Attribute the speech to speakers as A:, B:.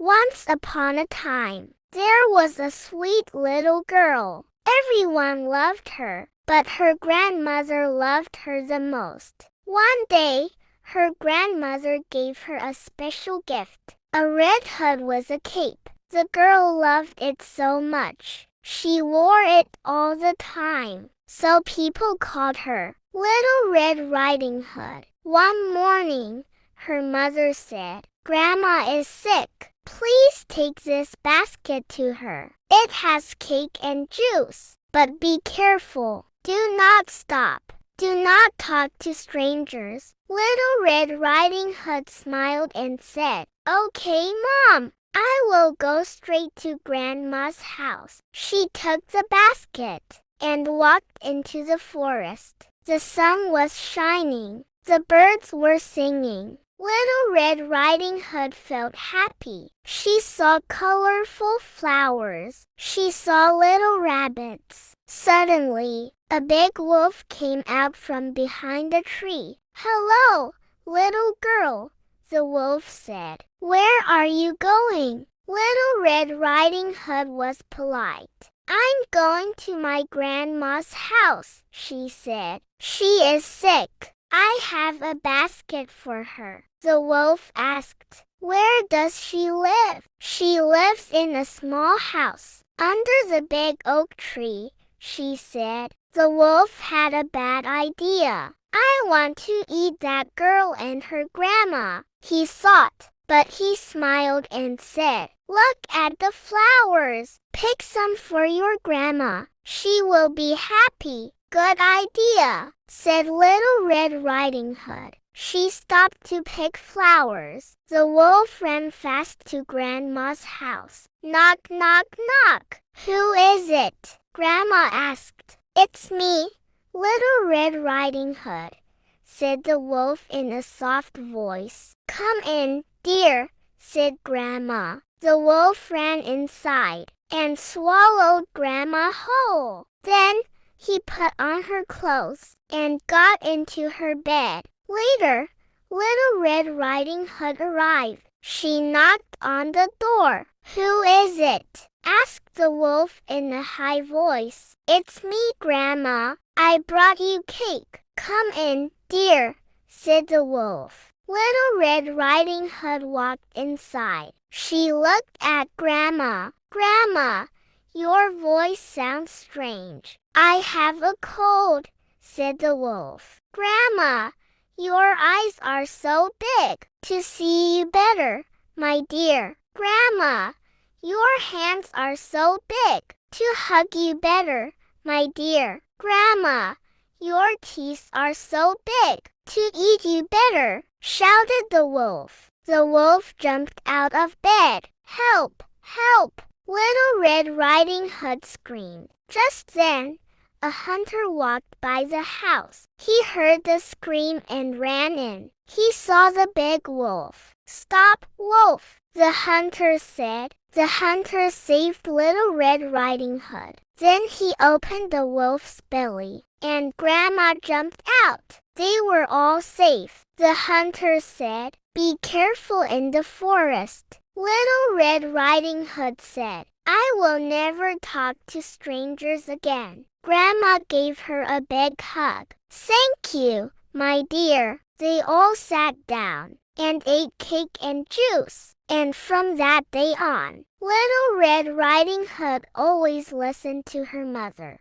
A: Once upon a time, there was a sweet little girl. Everyone loved her, but her grandmother loved her the most. One day, her grandmother gave her a special gift. A red hood with a cape. The girl loved it so much. She wore it all the time, so people called her Little Red Riding Hood. One morning, her mother said, "Grandma is sick. Please take this basket to her. It has cake and juice. But be careful. Do not stop. Do not talk to strangers." Little Red Riding Hood smiled and said, "Okay, Mom. I will go straight to Grandma's house." She took the basket and walked into the forest. The sun was shining. The birds were singing. Little Red Riding Hood felt happy. She saw colorful flowers. She saw little rabbits. Suddenly, a big wolf came out from behind a tree. "Hello, little girl," the wolf said. "Where are you going?" Little Red Riding Hood was polite. "I'm going to my grandma's house," she said. "She is sick. I have a basket for her." The wolf asked, "Where does she live?" "She lives in a small house under the big oak tree," she said. The wolf had a bad idea. "I want to eat that girl and her grandma," he thought. But he smiled and said, "Look at the flowers. Pick some for your grandma. She will be happy." "Good idea," said Little Red Riding Hood. She stopped to pick flowers. The wolf ran fast to Grandma's house. "Knock, knock, knock. Who is it?" Grandma asked. "It's me, Little Red Riding Hood," said the wolf in a soft voice. "Come in, dear," said Grandma. The wolf ran inside and swallowed Grandma whole. Then he put on her clothes and got into her bed. Later, Little Red Riding Hood arrived. She knocked on the door. "Who is it?" asked the wolf in a high voice. "It's me, Grandma. I brought you cake." "Come in, dear," said the wolf. Little Red Riding Hood walked inside. She looked at Grandma. "Grandma, your voice sounds strange." "I have a cold," said the wolf. "Grandma, your eyes are so big." "To see you better, my dear." "Grandma, your hands are so big." "To hug you better, my dear." "Grandma, your teeth are so big." "To eat you better," shouted the wolf. The wolf jumped out of bed. "Help! Help!" Little Red Riding Hood screamed. Just then, a hunter walked by the house. He heard the scream and ran in. He saw the big wolf. "Stop, wolf," the hunter said. The hunter saved Little Red Riding Hood. Then he opened the wolf's belly, and Grandma jumped out. They were all safe. The hunter said, "Be careful in the forest." Little Red Riding Hood said, "I will never talk to strangers again." Grandma gave her a big hug. "Thank you, my dear." They all sat down and ate cake and juice. And from that day on, Little Red Riding Hood always listened to her mother.